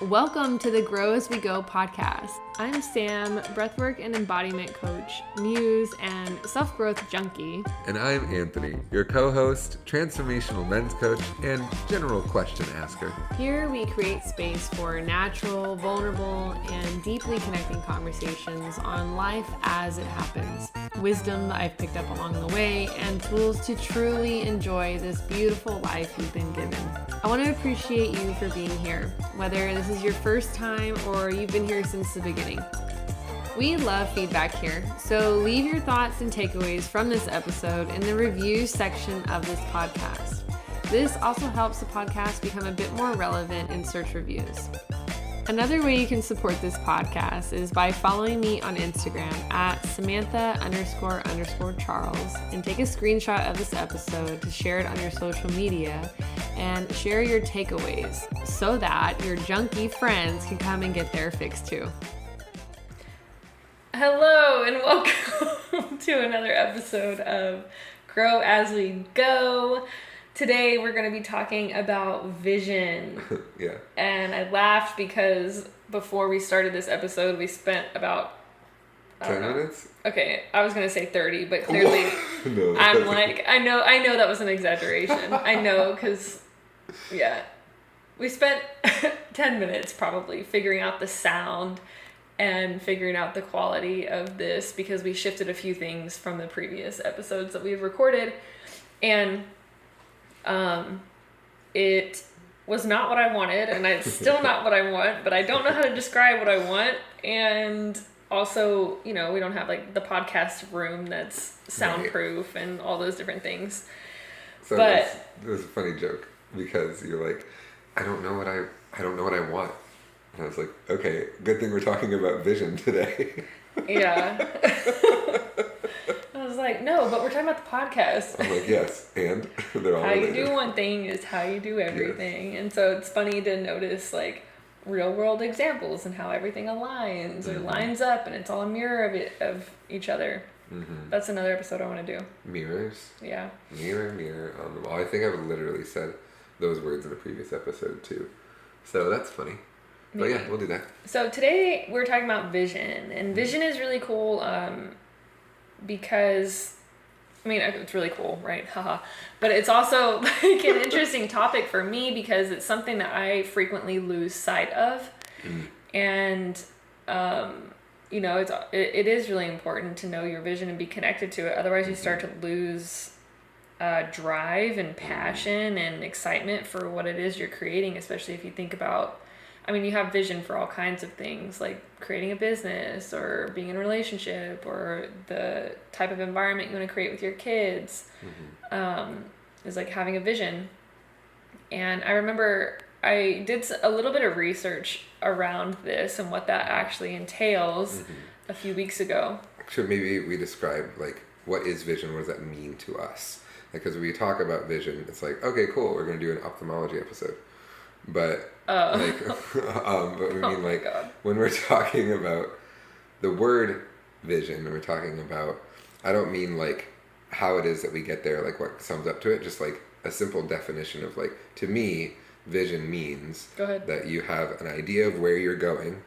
Welcome to the Grow As We Go podcast. I'm Sam, breathwork and embodiment coach, muse, and self-growth junkie. And I'm Anthony, your co-host, transformational men's coach, and general question asker. Here we create space for natural, vulnerable, and deeply connecting conversations on life as it happens, wisdom that I've picked up along the way, and tools to truly enjoy this beautiful life you've been given. I want to appreciate you for being here, whether this is your first time or you've been here since the beginning. We love feedback here, so leave your thoughts and takeaways from this episode in the reviews section of this podcast. This also helps the podcast become a bit more relevant in search reviews. Another way you can support this podcast is by following me on Instagram at Samantha__Charles and take a screenshot of this episode to share it on your social media and share your takeaways so that your junkie friends can come and get their fix too. Hello and welcome to another episode of Grow As We Go. Today we're going to be talking about vision. Yeah. And I laughed because before we started this episode, we spent about 10 minutes? Okay, I was going to say 30, but clearly No, I'm like, I know that was an exaggeration. I know because, yeah, we spent 10 minutes probably figuring out the sound and figuring out the quality of this because we shifted a few things from the previous episodes that we've recorded. And it was not what I wanted, and it's still not what I want, but I don't know how to describe what I want. And also, you know, we don't have like the podcast room that's soundproof and all those different things. So but it was a funny joke because you're like, I don't know what I want. And I was like, okay, good thing we're talking about vision today. Yeah. I was like, no, but we're talking about the podcast. I'm like, yes, and they're all how you related. do one thing is how you do everything. Yes. And so it's funny to notice like real world examples and how everything aligns or lines up and it's all a mirror of each other. Mm-hmm. That's another episode I want to do. Mirrors? Yeah. Mirror on the wall. I think I've literally said those words in a previous episode too. So that's funny. Maybe. But yeah, we'll do that. So today we're talking about vision, and vision is really cool because, I mean, it's really cool, right? Haha. But it's also like an interesting topic for me because it's something that I frequently lose sight of. And, you know, it is really important to know your vision and be connected to it. Otherwise you start to lose drive and passion and excitement for what it is you're creating, especially if you think about, I mean, you have vision for all kinds of things, like creating a business or being in a relationship or the type of environment you want to create with your kids. Is like having a vision. And I remember I did a little bit of research around this and what that actually entails a few weeks ago. Should maybe we describe, like, what is vision? What does that mean to us? Because when we talk about vision, it's like, okay, cool, we're going to do an ophthalmology episode. But but we mean like when we're talking about the word vision, and we're talking about, I don't mean like how it is that we get there, like what sums up to it, just like a simple definition of like, to me, vision means that you have an idea of where you're going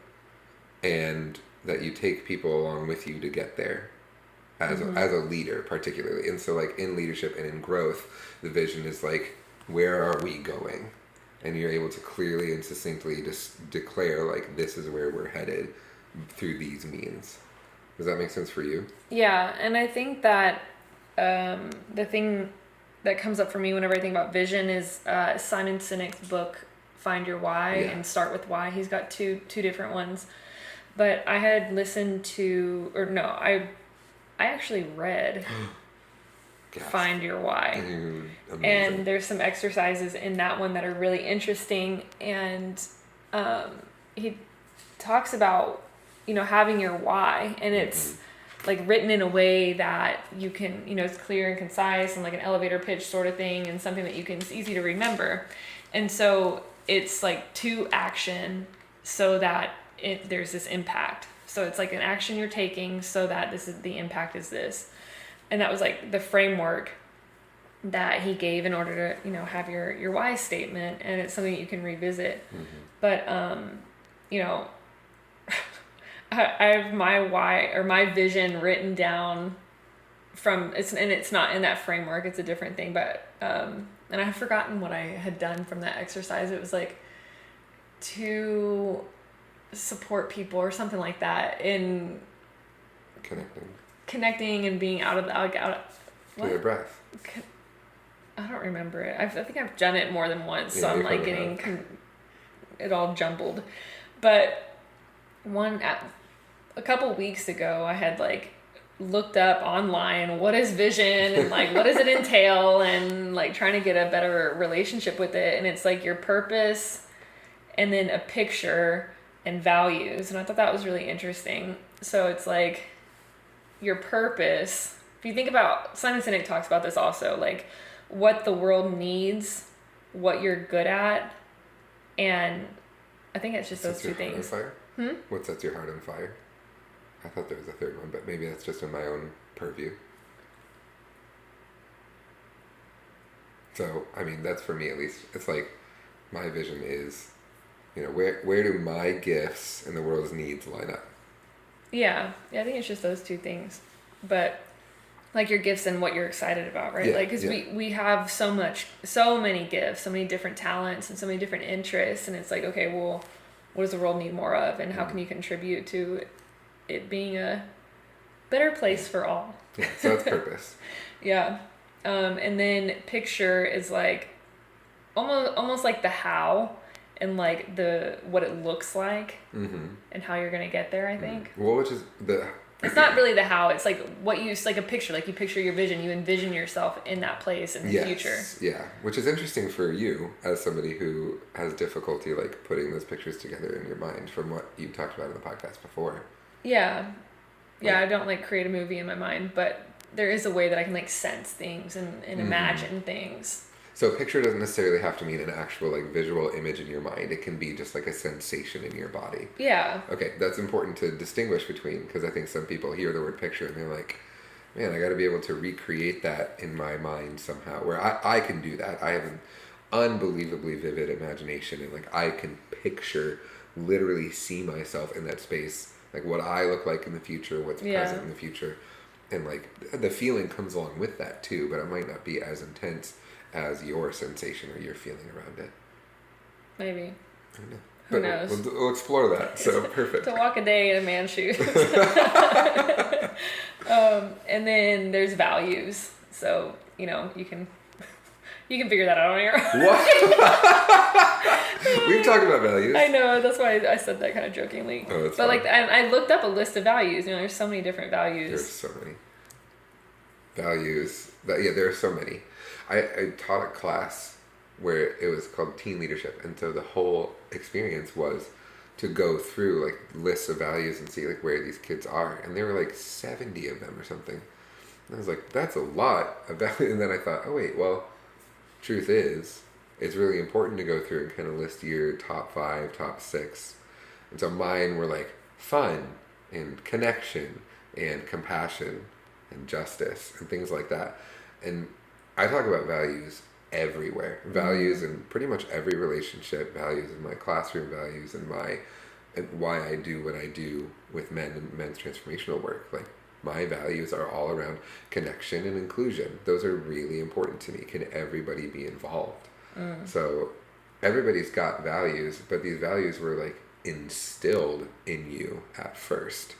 and that you take people along with you to get there as a leader particularly. And so like in leadership and in growth, the vision is like, where are we going? And you're able to clearly and succinctly just declare, like, this is where we're headed through these means. Does that make sense for you? Yeah, and I think that the thing that comes up for me whenever I think about vision is Simon Sinek's book, Find Your Why, and Start With Why. He's got two different ones. But I had listened to, or no, I actually read Find Your Why. And there's some exercises in that one that are really interesting. And he talks about, you know, having your why. And it's like written in a way that you can, you know, it's clear and concise and like an elevator pitch sort of thing and something that it's easy to remember. And so it's like to action so that there's this impact. So it's like an action you're taking so that the impact is this. And that was like the framework that he gave in order to, have your why statement, and it's something that you can revisit. Mm-hmm. But I have my why or my vision written down it's not in that framework, it's a different thing, but and I've forgotten what I had done from that exercise. It was like to support people or something like that in connecting and being out of your breath. I don't remember it. I think I've done it more than once, so I'm like getting it all jumbled. But a couple weeks ago, I had like looked up online what is vision and like what does it entail, and like trying to get a better relationship with it. And it's like your purpose, and then a picture and values. And I thought that was really interesting. So it's like your purpose. If you think about, Simon Sinek talks about this also, like what the world needs, what you're good at, and I think it's just those two things. Fire? What sets your heart on fire? I thought there was a third one, but maybe that's just in my own purview. So, I mean, that's for me at least. It's like my vision is, where do my gifts and the world's needs line up? Yeah, I think it's just those two things. But like your gifts and what you're excited about, right? Because we have so many gifts, so many different talents, and so many different interests. And it's like, okay, well, what does the world need more of? And how can you contribute to it being a better place for all? Yeah, so that's purpose. Yeah. And then picture is like almost like the how and like what it looks like and how you're going to get there, I think. Well, which is it's not really the how, it's like like a picture, like you picture your vision, you envision yourself in that place in the future. Yeah, which is interesting for you as somebody who has difficulty like putting those pictures together in your mind from what you talked about in the podcast before. Yeah, I don't like create a movie in my mind, but there is a way that I can like sense things and imagine things. So a picture doesn't necessarily have to mean an actual like visual image in your mind. It can be just like a sensation in your body. Yeah. Okay, that's important to distinguish between, because I think some people hear the word picture and they're like, man, I got to be able to recreate that in my mind somehow, where I can do that. I have an unbelievably vivid imagination, and like I can literally see myself in that space, like what I look like in the future, what's present in the future. And like the feeling comes along with that too, but it might not be as intense as your sensation or your feeling around it. Maybe. I don't know. Who knows? We'll explore that. So perfect. To walk a day in a man's shoes. And then there's values. So, you can figure that out on your own. What? We've talked about values. I know. That's why I said that kind of jokingly. Oh, that's fine. Like, I looked up a list of values. There's so many different values. There's so many values. There are so many. I taught a class where it was called teen leadership, and so the whole experience was to go through like lists of values and see like where these kids are, and there were like 70 of them or something. And I was like, that's a lot of value. And then I thought, oh wait, well, truth is, it's really important to go through and kind of list your top 5, top 6. And so mine were like fun and connection and compassion and justice and things like that. And I talk about values everywhere. Values in pretty much every relationship, values in my classroom, values in why I do what I do with men and men's transformational work. Like my values are all around connection and inclusion. Those are really important to me. Can everybody be involved? So everybody's got values, but these values were like instilled in you at first.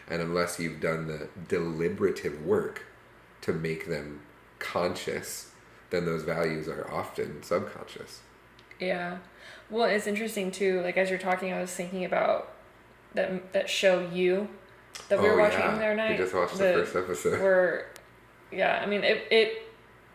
And unless you've done the deliberative work to make them conscious, then those values are often subconscious. Yeah. Well, it's interesting too, like as you're talking, I was thinking about that show You that we were watching the other night. We just watched the first episode. I mean,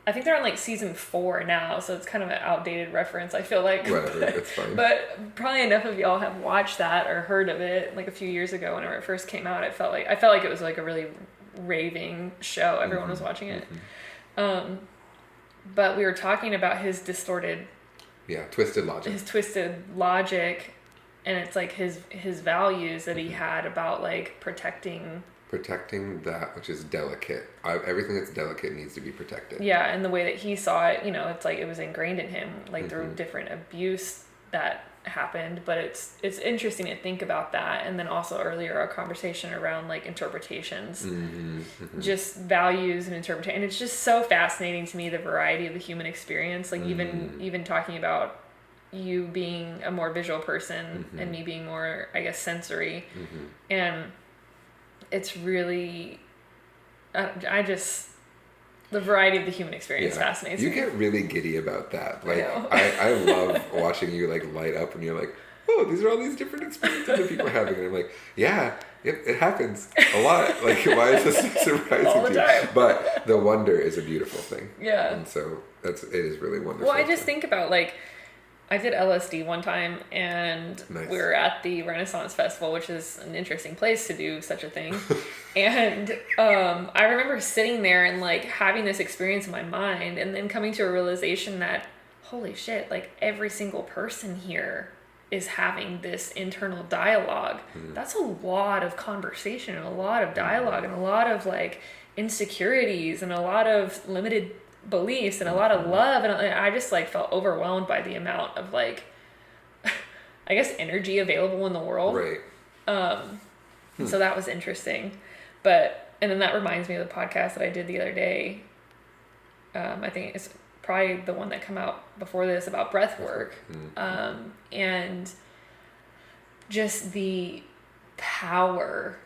I think they're on like season 4 now, so it's kind of an outdated reference, I feel like. Whatever, it's fine. But probably enough of y'all have watched that or heard of it like a few years ago whenever it first came out. I felt like it was like a really raving show. Everyone was watching it. But we were talking about his twisted logic. His twisted logic, and it's like his values that he had about like protecting Protecting that which is delicate. Everything that's delicate needs to be protected. Yeah, and the way that he saw it, it's like it was ingrained in him, like through different abuse that happened. But it's interesting to think about that. And then also earlier our conversation around like interpretations, just values and interpretation. And it's just so fascinating to me, the variety of the human experience. Like even talking about you being a more visual person and me being more, I guess, sensory. And it's really, the variety of the human experience fascinates me. You get really giddy about that. Like, I love watching you like light up and you're like, oh, these are all these different experiences that people are having. And I'm like, yeah, it happens a lot. Like, why is this surprising all the time? You? But the wonder is a beautiful thing. Yeah. And so it is really wonderful. Well, I just think about like, I did LSD one time, and we were at the Renaissance Festival, which is an interesting place to do such a thing. And I remember sitting there and like having this experience in my mind, and then coming to a realization that, holy shit, like every single person here is having this internal dialogue. That's a lot of conversation and a lot of dialogue and a lot of like insecurities and a lot of limited beliefs and a lot of love, and I just like felt overwhelmed by the amount of like I guess energy available in the world, right? So that was interesting. But and then that reminds me of the podcast that I did the other day. I think it's probably the one that came out before this, about breath work. And just the power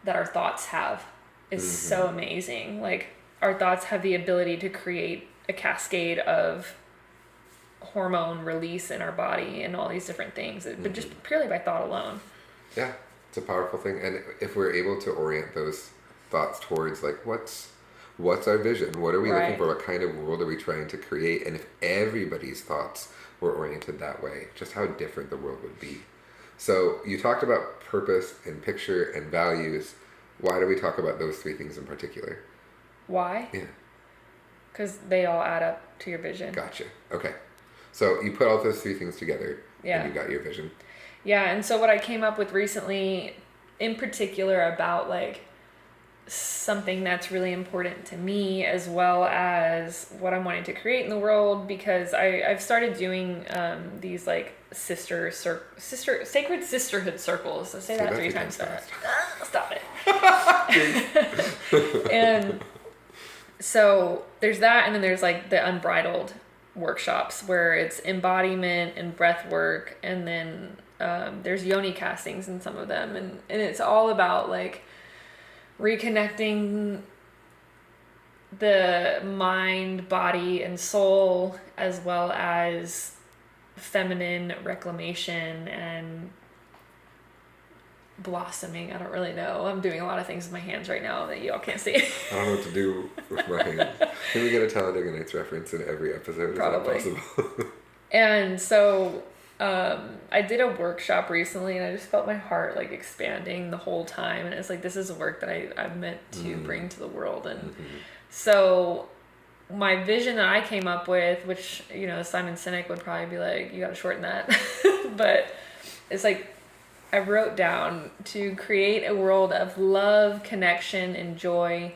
that our thoughts have is so amazing. Like, our thoughts have the ability to create a cascade of hormone release in our body and all these different things, but just purely by thought alone. Yeah, it's a powerful thing. And if we're able to orient those thoughts towards like, what's our vision? What are we looking for? What kind of world are we trying to create? And if everybody's thoughts were oriented that way, just how different the world would be. So you talked about purpose and picture and values. Why do we talk about those three things in particular? Why? Yeah. Because they all add up to your vision. Gotcha. Okay. So you put all those three things together and you got your vision. Yeah, and so what I came up with recently, in particular about like something that's really important to me, as well as what I'm wanting to create in the world, because I've started doing these like sacred sisterhood circles. So say that 3 times fast. Stop it. And so there's that, and then there's like the unbridled workshops where it's embodiment and breath work, and then there's yoni castings in some of them, and it's all about like reconnecting the mind, body, and soul, as well as feminine reclamation and blossoming. I don't really know. I'm doing a lot of things with my hands right now that y'all can't see. I don't know what to do with my hands. Can we get a Talladega Nights reference in every episode? Probably. Is that possible? And so I did a workshop recently, and I just felt my heart like expanding the whole time, and it's like, this is a work that I've meant to bring to the world. And so my vision that I came up with, which, Simon Sinek would probably be like, you gotta shorten that, but it's like, I wrote down to create a world of love, connection, and joy,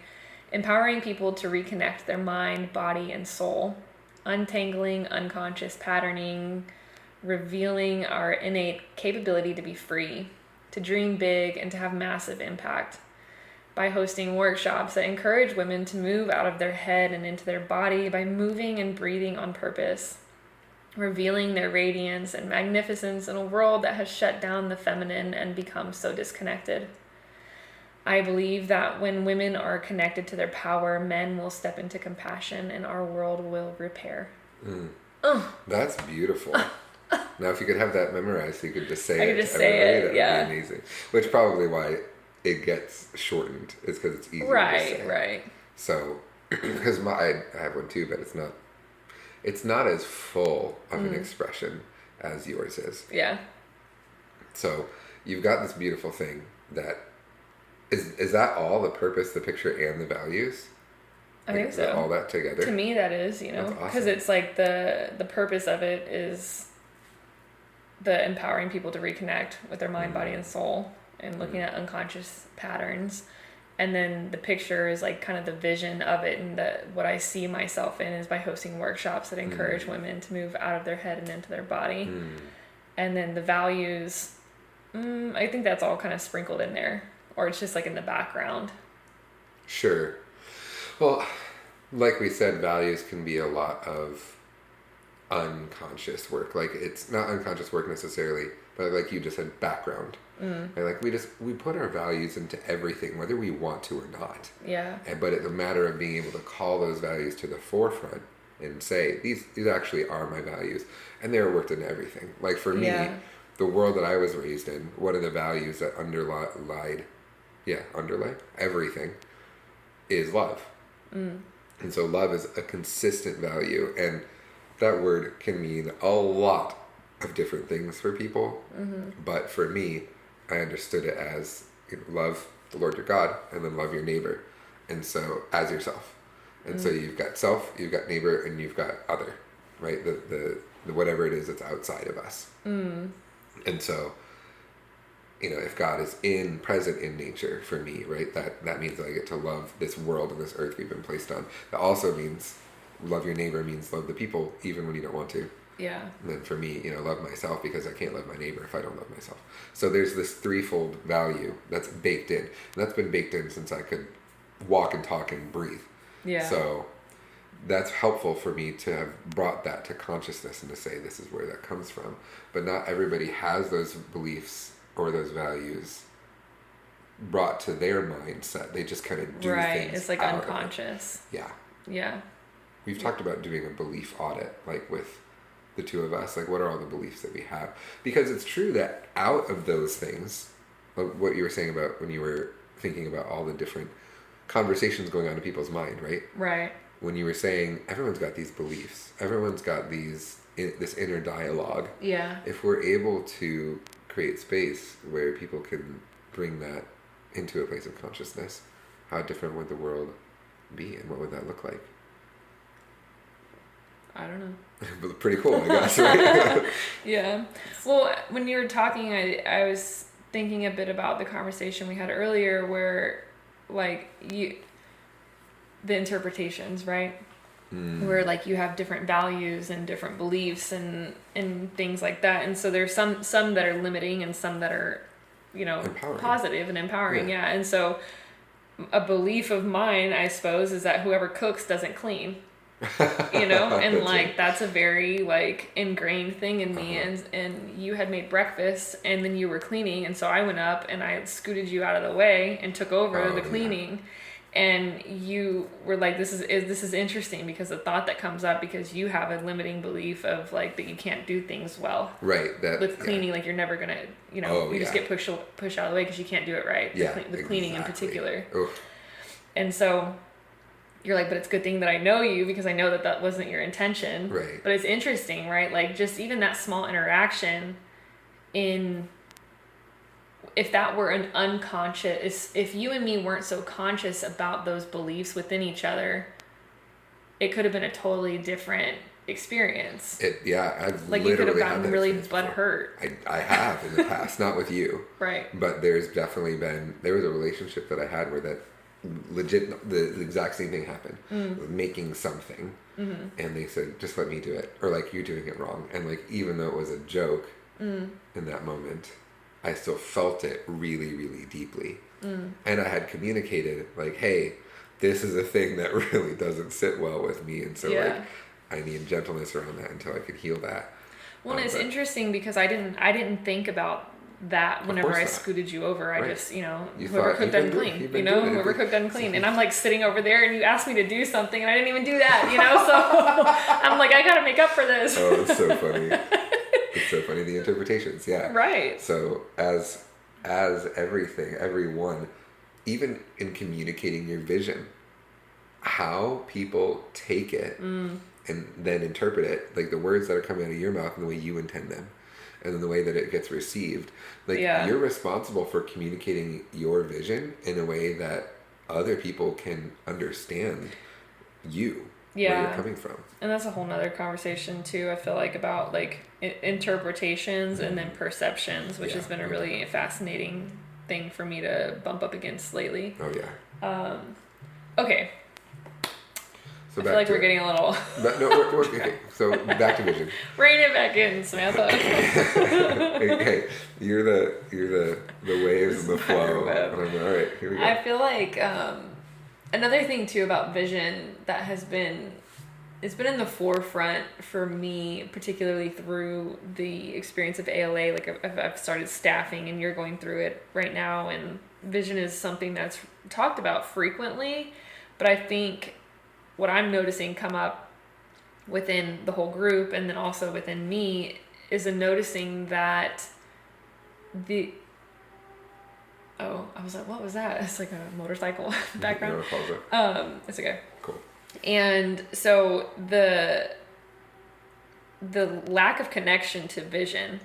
empowering people to reconnect their mind, body, and soul, untangling unconscious patterning, revealing our innate capability to be free, to dream big, and to have massive impact, by hosting workshops that encourage women to move out of their head and into their body by moving and breathing on purpose, revealing their radiance and magnificence in a world that has shut down the feminine and become so disconnected. I believe that when women are connected to their power, men will step into compassion and our world will repair. That's beautiful. Now, if you could have that memorized, so you could just say I it. could just say it, that would be amazing. Which probably why it gets shortened is because it's easier to say. Right. So, because I have one too, but it's not as full of an expression as yours is. Yeah. So you've got this beautiful thing that is that all, the purpose, the picture, and the values? I think so. All that together? To me, that is, because it's like the purpose of it is the empowering people to reconnect with their mind, body, and soul, and looking at unconscious patterns. And then the picture is like kind of the vision of it, and what I see myself in is by hosting workshops that encourage women to move out of their head and into their body. And then the values, I think that's all kind of sprinkled in there, or it's just like in the background. Sure. Well, like we said, values can be a lot of unconscious work. Like, it's not unconscious work necessarily, but like you just said, background. And like we put our values into everything, whether we want to or not. Yeah. But it's a matter of being able to call those values to the forefront and say, these actually are my values, and they're worked into everything. Like for me, the world that I was raised in, one of the values that underlie everything is love. And so love is a consistent value, and that word can mean a lot of different things for people. But for me, I understood it as, love the Lord your God, and then love your neighbor, and so as yourself. And so you've got self, you've got neighbor, and you've got other, right? The whatever it is that's outside of us. And so, if God is present in nature for me, right, that means that I get to love this world and this earth we've been placed on. That also means love your neighbor means love the people, even when you don't want to. Yeah. And then for me, love myself, because I can't love my neighbor if I don't love myself. So there's this threefold value that's baked in. And that's been baked in since I could walk and talk and breathe. Yeah. So that's helpful for me to have brought that to consciousness and to say this is where that comes from. But not everybody has those beliefs or those values brought to their mindset. They just kind of do things. Right. It's like unconscious. Yeah. Yeah. We've talked about doing a belief audit, like with the two of us, like what are all the beliefs that we have? Because it's true that out of those things, like what you were saying about when you were thinking about all the different conversations going on in people's mind, right? Right. When you were saying everyone's got these beliefs, everyone's got this inner dialogue. Yeah. If we're able to create space where people can bring that into a place of consciousness, how different would the world be, and what would that look like? I don't know. But pretty cool, I guess, right? Yeah. Well, when you were talking, I was thinking a bit about the conversation we had earlier where, like, the interpretations, right? Where, like, you have different values and different beliefs and things like that. And so there's some that are limiting and some that are, empowering. Positive and empowering. Yeah. And so a belief of mine, I suppose, is that whoever cooks doesn't clean. And like that's a very like ingrained thing in me. And you had made breakfast and then you were cleaning, and so I went up and I scooted you out of the way and took over the cleaning. And you were like, this is interesting, because the thought that comes up, because you have a limiting belief of like that you can't do things well, right? That with cleaning, like you're never gonna just get pushed out of the way because you can't do it right. The cleaning in particular. Oof. And so you're like, but it's a good thing that I know you, because I know that wasn't your intention. Right. But it's interesting, right? Like, just even that small interaction if that were an unconscious, if you and me weren't so conscious about those beliefs within each other, it could have been a totally different experience. I've like you could have gotten really butthurt. I have in the past, not with you. Right. But there's definitely there was a relationship that I had where that legit the exact same thing happened. Making something, and they said, just let me do it, or like, you're doing it wrong. And like, even though it was a joke in that moment, I still felt it really, really deeply. And I had communicated like, hey, this is a thing that really doesn't sit well with me, and so like I need gentleness around that until I could heal that. Well, and it's interesting because I didn't think about that whenever I scooted you over. I just, whoever cooked unclean, whoever cooked unclean. And I'm like sitting over there and you asked me to do something and I didn't even do that, so I'm like, I gotta make up for this. Oh, it's so funny. It's so funny, the interpretations, yeah. Right. So as everything, everyone, even in communicating your vision, how people take it and then interpret it, like the words that are coming out of your mouth and the way you intend them, and then the way that it gets received. Like, you're responsible for communicating your vision in a way that other people can understand where you're coming from. And that's a whole nother conversation too, I feel like, about like interpretations and then perceptions, which has been a really fascinating thing for me to bump up against lately. Oh yeah. Okay. So I feel like we're getting a little. But no, we're okay. So back to vision. Rein it back in, Samantha. Hey, you're the waves and the flow. All right, here we go. I feel like another thing too about vision that has been, it's been in the forefront for me, particularly through the experience of ALA. Like I've started staffing, and you're going through it right now, and vision is something that's talked about frequently, but I think what I'm noticing come up within the whole group and then also within me is a noticing that I was like, what was that? It's like a motorcycle background. It's okay. Cool. And so the lack of connection to vision,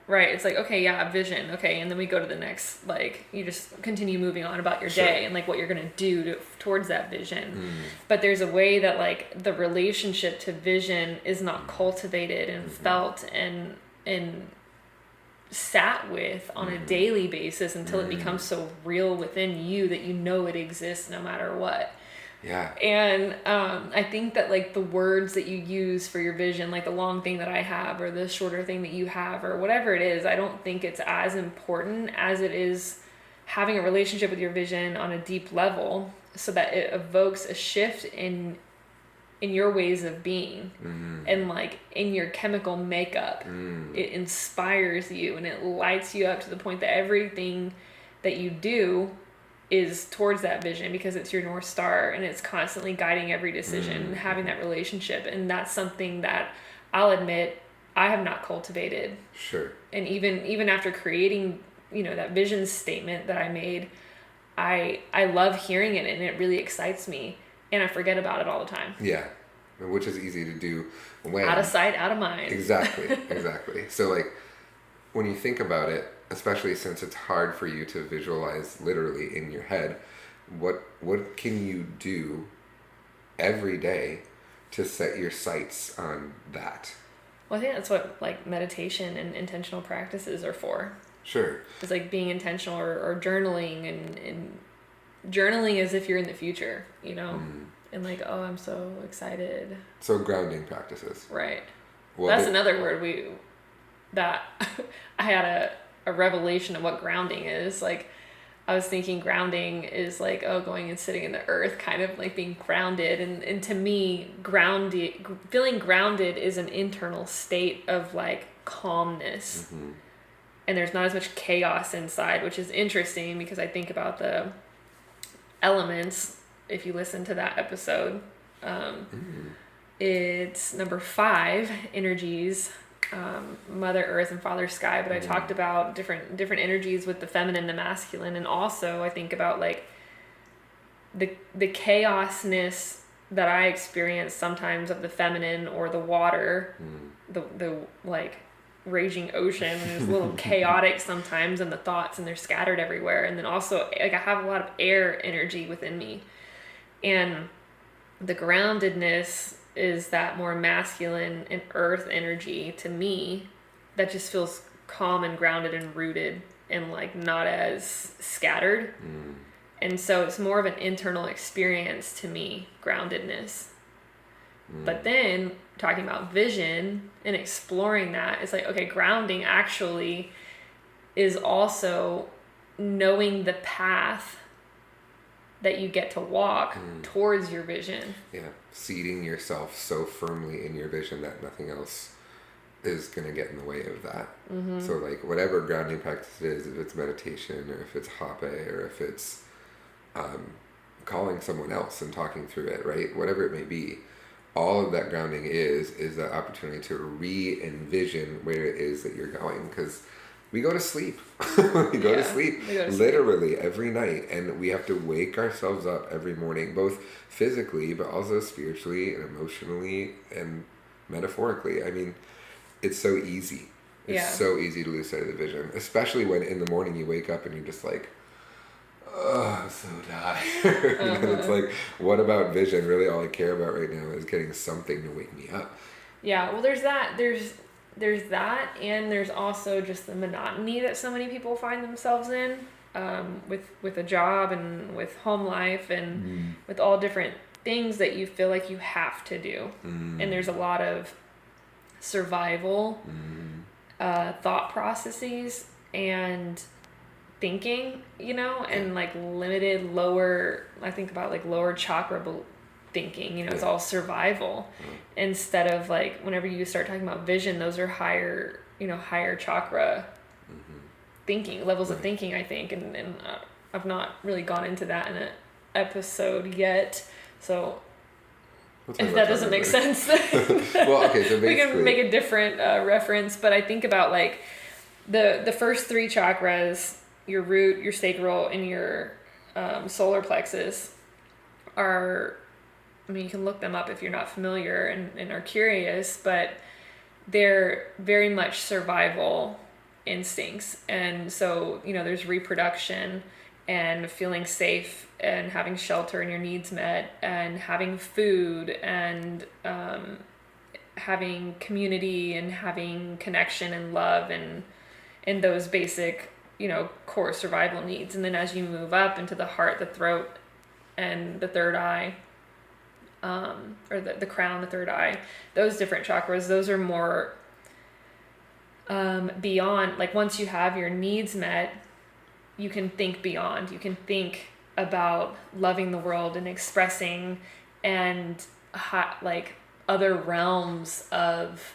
right? It's like, okay, yeah, vision. Okay. And then we go to the next, like, you just continue moving on about your day and like what you're going to do towards that vision. But there's a way that like the relationship to vision is not cultivated and felt and sat with on a daily basis until it becomes so real within you that you know it exists no matter what. Yeah. And I think that like the words that you use for your vision, like the long thing that I have or the shorter thing that you have or whatever it is, I don't think it's as important as it is having a relationship with your vision on a deep level so that it evokes a shift in your ways of being and like in your chemical makeup. It inspires you and it lights you up to the point that everything that you do is towards that vision because it's your North Star and it's constantly guiding every decision and having that relationship. And that's something that I'll admit I have not cultivated. Sure. And even after creating, that vision statement that I made, I love hearing it and it really excites me and I forget about it all the time. Yeah. Which is easy to do when out of sight, out of mind. Exactly. So like when you think about it, especially since it's hard for you to visualize literally in your head, what can you do every day to set your sights on that? Well, I think that's what like meditation and intentional practices are for. Sure. It's like being intentional or journaling and journaling as if you're in the future, and like, oh, I'm so excited. So grounding practices. Right. Well, that's another word that I had a revelation of what grounding is. Like I was thinking grounding is like, going and sitting in the earth, kind of like being grounded. And to me, feeling grounded is an internal state of like calmness. And there's not as much chaos inside, which is interesting because I think about the elements. If you listen to that episode, it's number 5, energies. Mother Earth and Father Sky, but I talked about different energies with the feminine, the masculine, and also I think about like the chaosness that I experience sometimes of the feminine or the water, the like raging ocean, and it's a little chaotic sometimes, and the thoughts and they're scattered everywhere, and then also like I have a lot of air energy within me, and the groundedness is that more masculine and earth energy to me that just feels calm and grounded and rooted and like not as scattered. And so it's more of an internal experience to me, groundedness. But then talking about vision and exploring that, it's like, okay, grounding actually is also knowing the path that you get to walk towards your vision. Yeah. Seating yourself so firmly in your vision that nothing else is going to get in the way of that. So like whatever grounding practice it is, if it's meditation or if it's hape or if it's calling someone else and talking through it, right? Whatever it may be, all of that grounding is that opportunity to re-envision where it is that you're going. Because we go to sleep. we go to sleep literally every night, and we have to wake ourselves up every morning, both physically but also spiritually and emotionally and metaphorically. I mean, it's so easy. It's so easy to lose sight of the vision, especially when in the morning you wake up and you're just like, oh, I'm so tired. And it's like, what about vision? Really all I care about right now is getting something to wake me up. Yeah, well, there's that, and there's also just the monotony that so many people find themselves in. with a job and with home life and with all different things that you feel like you have to do. And there's a lot of survival thought processes and thinking, and like limited lower, I think about like lower chakra thinking, it's all survival instead of like whenever you start talking about vision, those are higher chakra thinking, levels of thinking, I think. And I've not really gone into that in an episode yet. So if that doesn't make sense, well, okay, so we can make a different reference. But I think about like the first three chakras, your root, your sacral, and your solar plexus are, you can look them up if you're not familiar and are curious, but they're very much survival instincts. And so, there's reproduction and feeling safe and having shelter and your needs met and having food and having community and having connection and love and those basic, core survival needs. And then as you move up into the heart, the throat, and the third eye, or the crown, the third eye, those different chakras, those are more beyond. Like once you have your needs met, you can think beyond. You can think about loving the world and expressing and like other realms of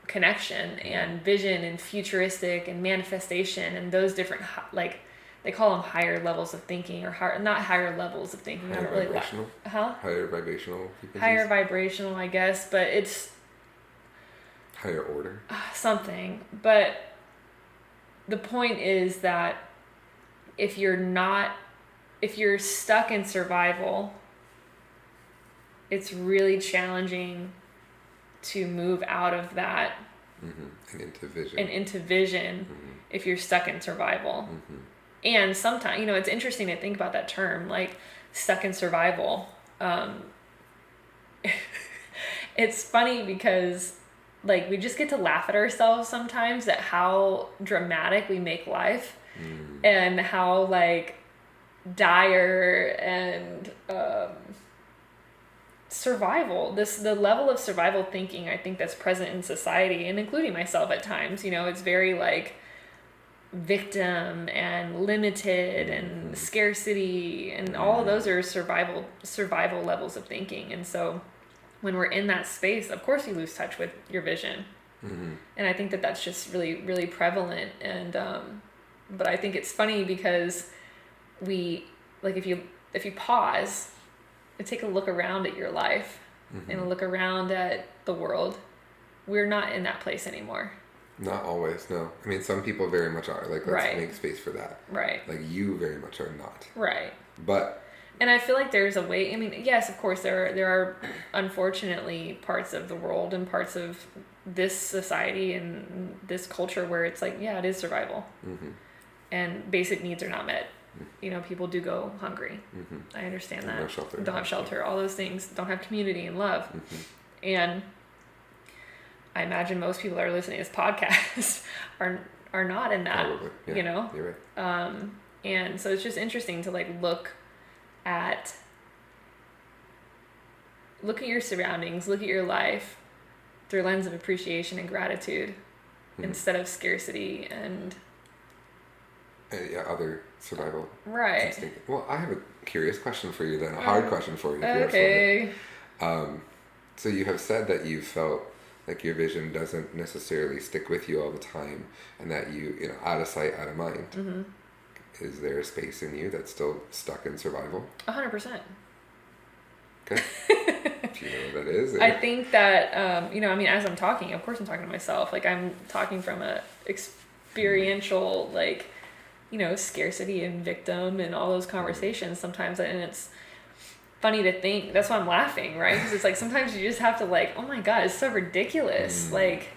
connection and vision and futuristic and manifestation and those different, like they call them higher levels of thinking, or not higher levels of thinking. Higher vibrational? Higher vibrational frequencies? Higher vibrational, I guess, but it's higher order. Something. But the point is that if you're stuck in survival, it's really challenging to move out of that and into vision. If you're stuck in survival. And sometimes, it's interesting to think about that term, like stuck in survival. It's funny because like we just get to laugh at ourselves sometimes at how dramatic we make life and how like dire and survival, the level of survival thinking, I think that's present in society, and including myself at times. It's very like victim and limited and scarcity, and all of those are survival levels of thinking. And so when we're in that space, of course you lose touch with your vision. And I think that that's just really, really prevalent. And but I think it's funny because we, like, if you pause and take a look around at your life and look around at the world, we're not in that place anymore. Not always, no. I mean, some people very much are. Like, let's make space for that. Right. Like, you very much are not. Right. But... And I feel like there's a way... I mean, yes, of course, there are unfortunately parts of the world and parts of this society and this culture where it's like, yeah, it is survival. And basic needs are not met. People do go hungry. I understand that. No shelter. Don't have shelter. All those things. Don't have community and love. And... I imagine most people that are listening to this podcast are not in that. Probably. Yeah, you're right. And so it's just interesting to like look at your surroundings, look at your life through a lens of appreciation and gratitude instead of scarcity and other survival. Right. Instinct. Well, I have a curious question for you then, a hard question for you. Okay. So you have said that you felt like your vision doesn't necessarily stick with you all the time, and that you out of sight, out of mind. Is there a space in you that's still stuck in survival? 100%. Okay. Do you know what that is? I think that, as I'm talking, of course I'm talking to myself. Like, I'm talking from a experiential, like, scarcity and victim and all those conversations sometimes. And it's funny to think, that's why I'm laughing, right? Because it's like, sometimes you just have to like, oh my God, it's so ridiculous. Like,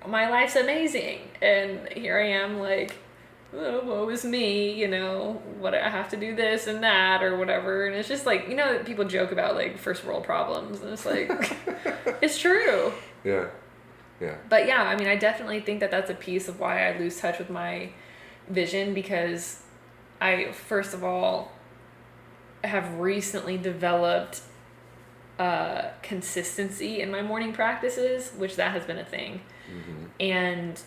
my life's amazing. And here I am like, oh, woe is me, what I have to do this and that or whatever. And it's just like, people joke about like first world problems, and it's like, it's true. Yeah. But yeah, I definitely think that that's a piece of why I lose touch with my vision, because I, first of all, have recently developed consistency in my morning practices, which that has been a thing. Mm-hmm. And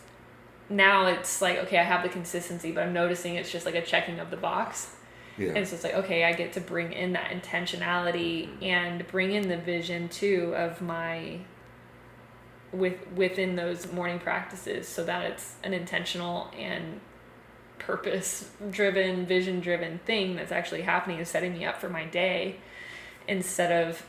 now it's like, okay, I have the consistency, but I'm noticing it's just like a checking of the box. Yeah. And so it's like, okay, I get to bring in that intentionality and bring in the vision too of my within those morning practices, so that it's an intentional and purpose driven, vision driven thing that's actually happening and setting me up for my day, instead of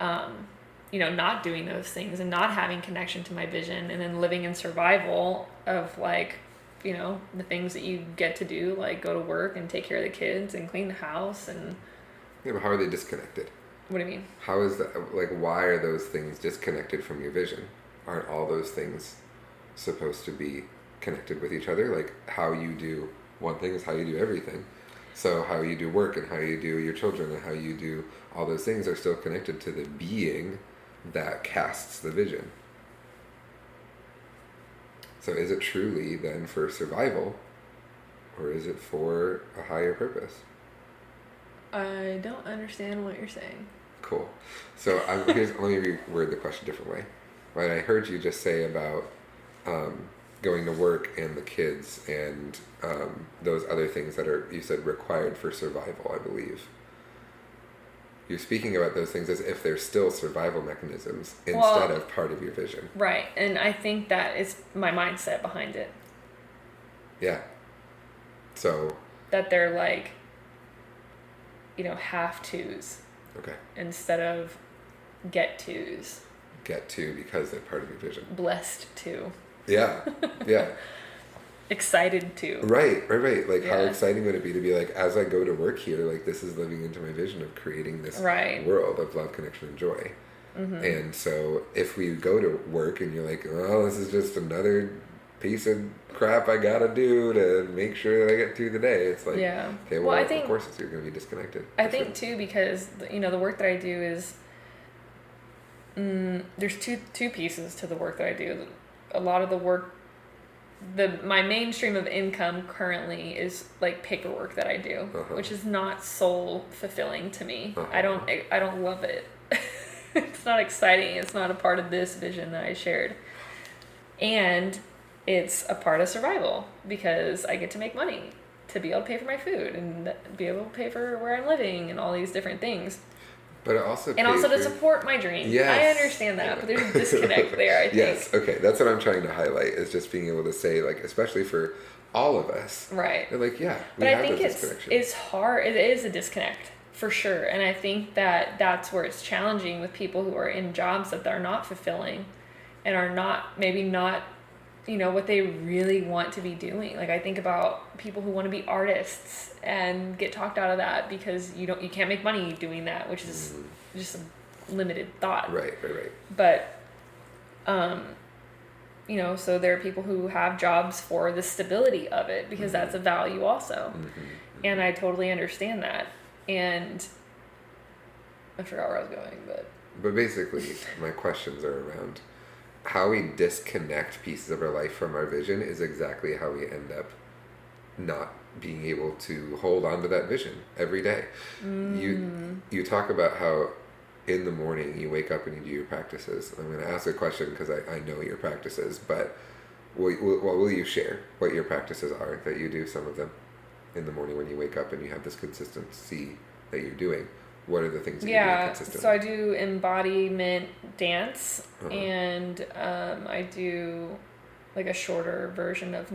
not doing those things and not having connection to my vision, and then living in survival of like, the things that you get to do, like go to work and take care of the kids and clean the house. And yeah, but how are they disconnected? What do you mean? How is that, like, why are those things disconnected from your vision? Aren't all those things supposed to be connected with each other? Like, how you do one thing is how you do everything. So how you do work and how you do your children and how you do all those things are still connected to the being that casts the vision. So is it truly then for survival, or is it for a higher purpose? I don't understand what you're saying. Cool. So let me reword the question a different way. Right, I heard you just say about going to work and the kids and those other things that are, you said, required for survival, I believe. You're speaking about those things as if they're still survival mechanisms instead of part of your vision. Right, and I think that is my mindset behind it. Yeah. So... that they're like, have-tos. Okay. Instead of get-tos. Get to because they're part of your vision. Blessed to. Yeah. Yeah. Excited to. Right. Like, how exciting would it be to be like, as I go to work here, like, this is living into my vision of creating this world of love, connection, and joy. Mm-hmm. And so if we go to work and you're like, oh, this is just another piece of crap I gotta do to make sure that I get through the day, it's like, okay, well, I think, of course you're going to be disconnected. I think too, because the work that I do is there's two pieces to the work that I do. A lot of the work, my main stream of income currently is like paperwork that I do, which is not soul fulfilling to me. I don't love it. It's not exciting. It's not a part of this vision that I shared. And it's a part of survival because I get to make money to be able to pay for my food and be able to pay for where I'm living and all these different things. But it also to support my dream. Yes. I understand that, but there's a disconnect there, I think. Yes, okay. That's what I'm trying to highlight, is just being able to say, like, especially for all of us. Right. They're like, yeah, but I think it's hard. It is a disconnect, for sure. And I think that that's where it's challenging with people who are in jobs that are not fulfilling and are not what they really want to be doing. Like, I think about people who want to be artists and get talked out of that because you can't make money doing that, which is just a limited thought. Right. But so there are people who have jobs for the stability of it because that's a value also. And I totally understand that. And I forgot where I was going, but basically my questions are around how we disconnect pieces of our life from our vision is exactly how we end up not being able to hold on to that vision every day. You talk about how in the morning you wake up and you do your practices. I'm going to ask a question because I know your practices, but will you share what your practices are, that you do some of them in the morning when you wake up and you have this consistency that you're doing? What are the things that you do consistently? So I do embodiment dance, and I do like a shorter version of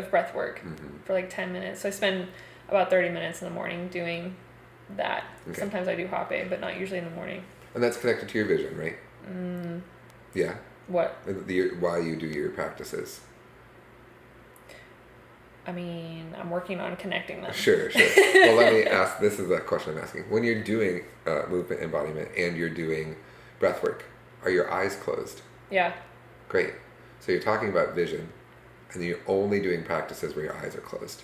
breath work for like 10 minutes. So I spend about 30 minutes in the morning doing that. Okay. Sometimes I do hape, but not usually in the morning. And that's connected to your vision, right? Yeah. What? Why you do your practices. I mean, I'm working on connecting them. Sure. Well, let me ask, this is the question I'm asking. When you're doing movement embodiment and you're doing breath work, are your eyes closed? Yeah. Great. So you're talking about vision, and you're only doing practices where your eyes are closed.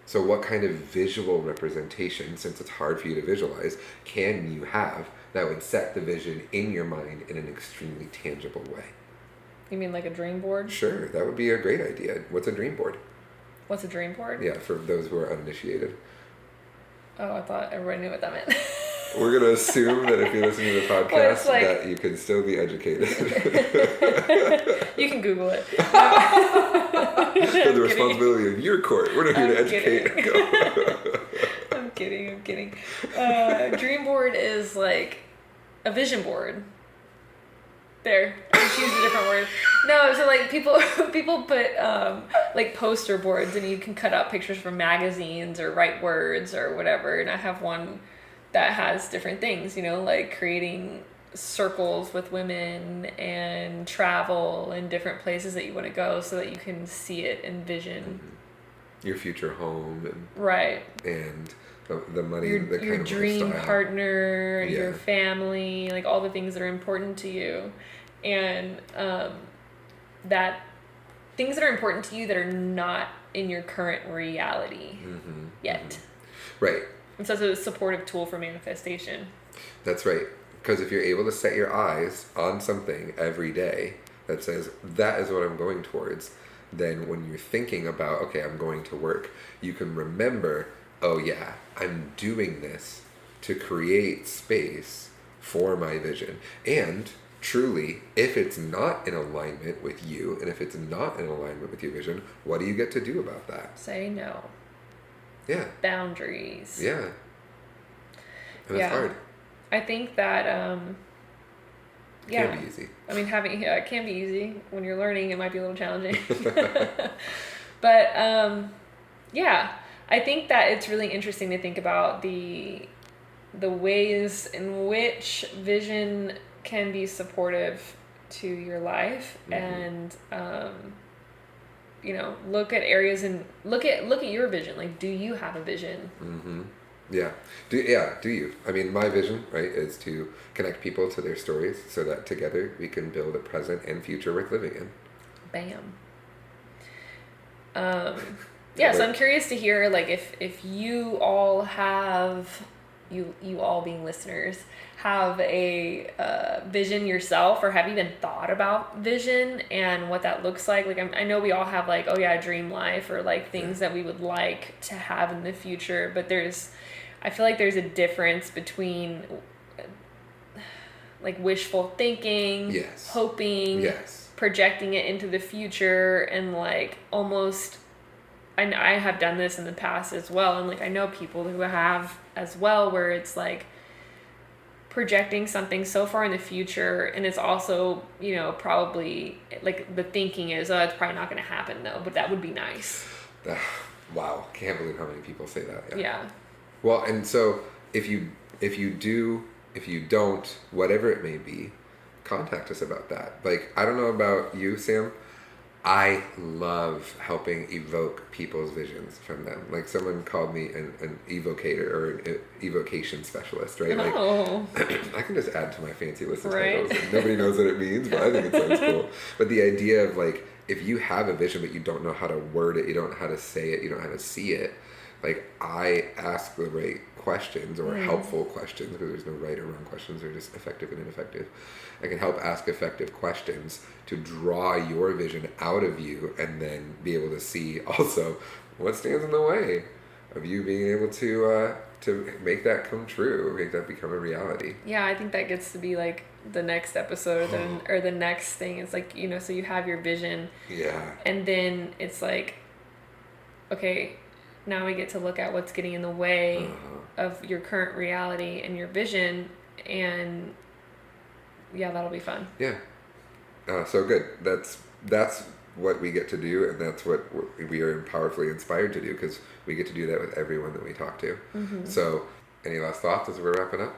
So what kind of visual representation, since it's hard for you to visualize, can you have that would set the vision in your mind in an extremely tangible way? You mean like a dream board? Sure, that would be a great idea. What's a dream board? What's a dream board? Yeah, for those who are uninitiated. Oh, I thought everybody knew what that meant. We're going to assume that if you listen to the podcast, that you can still be educated. You can Google it. For the responsibility of your court. We're not here to educate. I'm kidding. Dream board is like a vision board. There, I just used a different word. No, so like people put like poster boards, and you can cut out pictures from magazines or write words or whatever. And I have one that has different things, like creating circles with women and travel and different places that you want to go, so that you can see it, envision your future home, and right, and the money, your dream partner, your family, like all the things that are important to you, and that things that are important to you that are not in your current reality yet. Right. And so it's a supportive tool for manifestation. That's right. Because if you're able to set your eyes on something every day that says, that is what I'm going towards, then when you're thinking about, okay, I'm going to work, you can remember, oh yeah, I'm doing this to create space for my vision. And truly, if it's not in alignment with you, and if it's not in alignment with your vision, what do you get to do about that? Say no. Yeah. Boundaries. Yeah. And that's hard. I think that, It can be easy. I mean, it can be easy. When you're learning, it might be a little challenging. But, I think that it's really interesting to think about the ways in which vision can be supportive to your life, and look at areas and look at your vision. Like, do you have a vision? Yeah. Do you? I mean, my vision, right, is to connect people to their stories so that together we can build a present and future worth living in. Bam. So I'm curious to hear, like, if you all have, you all being listeners, have a vision yourself, or have even thought about vision and what that looks like. Like, I know we all have, like, a dream life, or like things that we would like to have in the future, but I feel like there's a difference between like wishful thinking, hoping, projecting it into the future, and like almost, I have done this in the past as well, and like I know people who have as well, where it's like projecting something so far in the future, and it's also, probably like the thinking is, it's probably not going to happen though, but that would be nice. Wow, can't believe how many people say that. Yeah. Well, and so if you don't, whatever it may be, contact us about that. Like, I don't know about you, Sam. I love helping evoke people's visions from them. Like, someone called me an evocator, or an evocation specialist, right? Like, I can just add to my fancy list of titles. And nobody knows what it means, but I think it sounds cool. But the idea of, like, if you have a vision but you don't know how to word it, you don't know how to say it, you don't know how to see it, like, I ask the right questions, or helpful questions, because there's no right or wrong questions, they're just effective and ineffective. I can help ask effective questions to draw your vision out of you, and then be able to see also what stands in the way of you being able to make that come true, make that become a reality. Yeah, I think that gets to be like the next episode, or the next thing. It's like, so you have your vision. Yeah. And then it's like, okay, now we get to look at what's getting in the way of your current reality and your vision, and that'll be fun. Yeah. So good. That's what we get to do, and that's what we are powerfully inspired to do, because we get to do that with everyone that we talk to. So, any last thoughts as we're wrapping up?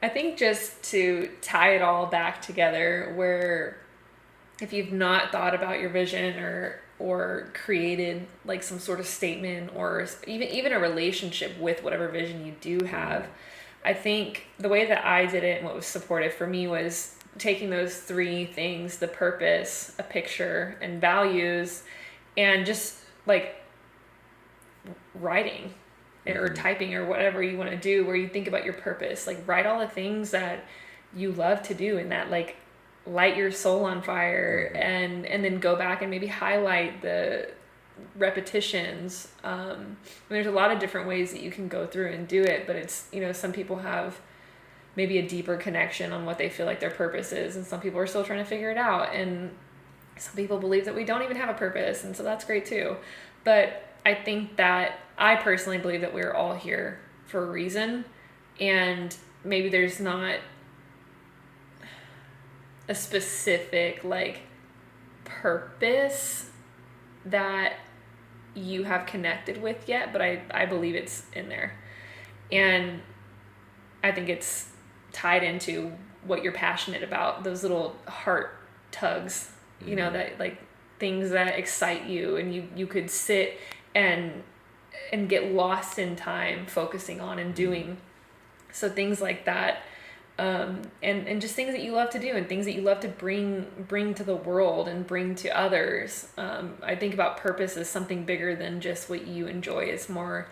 I think just to tie it all back together, where if you've not thought about your vision, or created like some sort of statement, or even a relationship with whatever vision you do have, I think the way that I did it, and what was supportive for me, was taking those three things: the purpose, a picture, and values, and just like writing or typing or whatever you want to do, where you think about your purpose. Like, write all the things that you love to do and that like light your soul on fire, and then go back and maybe highlight the repetitions. There's a lot of different ways that you can go through and do it, but it's, some people have maybe a deeper connection on what they feel like their purpose is, and some people are still trying to figure it out, and some people believe that we don't even have a purpose, and so that's great too. But I think that I personally believe that we're all here for a reason, and maybe there's not a specific purpose that you have connected with yet, but I believe it's in there. And I think it's tied into what you're passionate about, those little heart tugs, that things that excite you, and you could sit and get lost in time focusing on and doing. So things like that, and just things that you love to do and things that you love to bring to the world and bring to others. I think about purpose as something bigger than just what you enjoy. It's more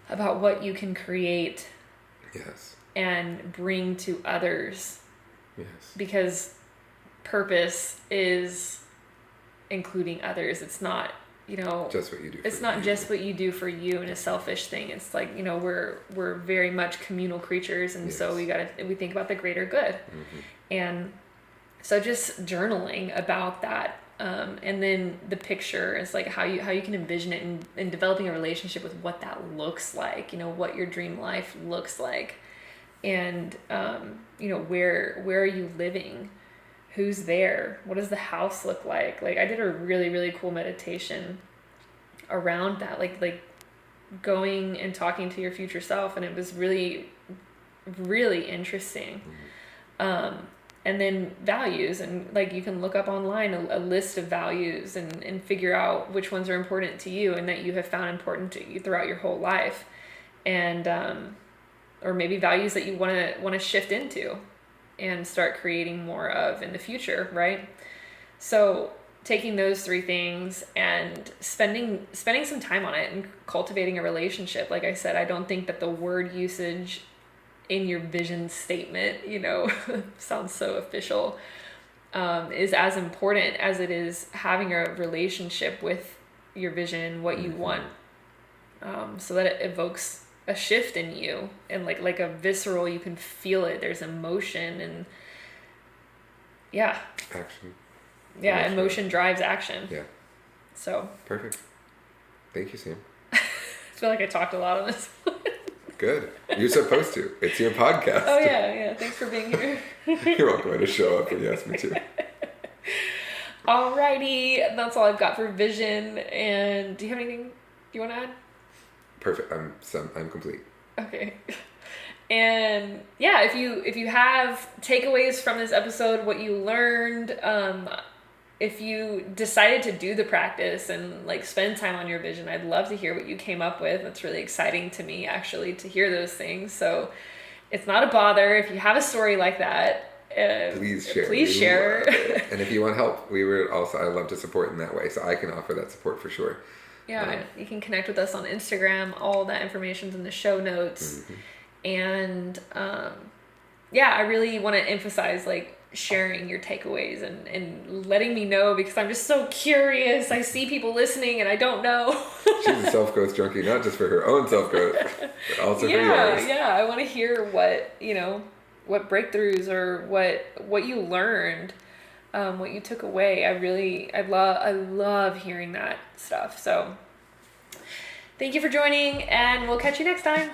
about what you can create. Yes. And bring to others. Yes. Because purpose is including others. It's not, just what you do. It's not just what you do for you in a selfish thing. It's we're very much communal creatures, and so we think about the greater good. Mm-hmm. And so just journaling about that, and then the picture is how you can envision it, and developing a relationship with what that looks like. What your dream life looks like, and where are you living? Who's there? What does the house look like? I did a really, really cool meditation around that, going and talking to your future self. And it was really, really interesting. Mm-hmm. And then values, and you can look up online a list of values and figure out which ones are important to you and that you have found important to you throughout your whole life. And, or maybe values that you want to shift into and start creating more of in the future, right? So taking those three things and spending some time on it and cultivating a relationship. Like I said, I don't think that the word usage in your vision statement, sounds so official, is as important as it is having a relationship with your vision and what you want, so that it evokes a shift in you, and like a visceral, you can feel it. There's emotion and action. Yeah, emotion drives action. Yeah. So perfect. Thank you, Sam. I feel like I talked a lot on this one. Good. You're supposed to. It's your podcast. Oh yeah. Thanks for being here. You're welcome to show up when you ask me to. Alrighty, that's all I've got for vision. And do you have anything you want to add? Perfect. I'm complete. Okay. And yeah, if you have takeaways from this episode, what you learned, if you decided to do the practice and spend time on your vision, I'd love to hear what you came up with. It's really exciting to me, actually, to hear those things. So it's not a bother. If you have a story like that, please share. Please share. And if you want help, I'd love to support in that way. So I can offer that support for sure. Yeah, you can connect with us on Instagram. All that information's in the show notes. Mm-hmm. And I really want to emphasize sharing your takeaways and letting me know, because I'm just so curious. I see people listening and I don't know. She's a self-growth junkie, not just for her own self-growth, but also for yours. Yeah, I want to hear what breakthroughs or what you learned. What you took away. I love hearing that stuff. So thank you for joining, and we'll catch you next time.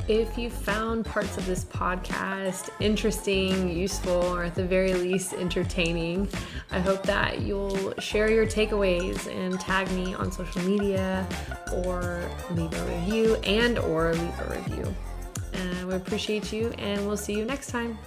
If you found parts of this podcast interesting, useful, or at the very least entertaining, I hope that you'll share your takeaways and tag me on social media, or leave a review. We appreciate you, and we'll see you next time.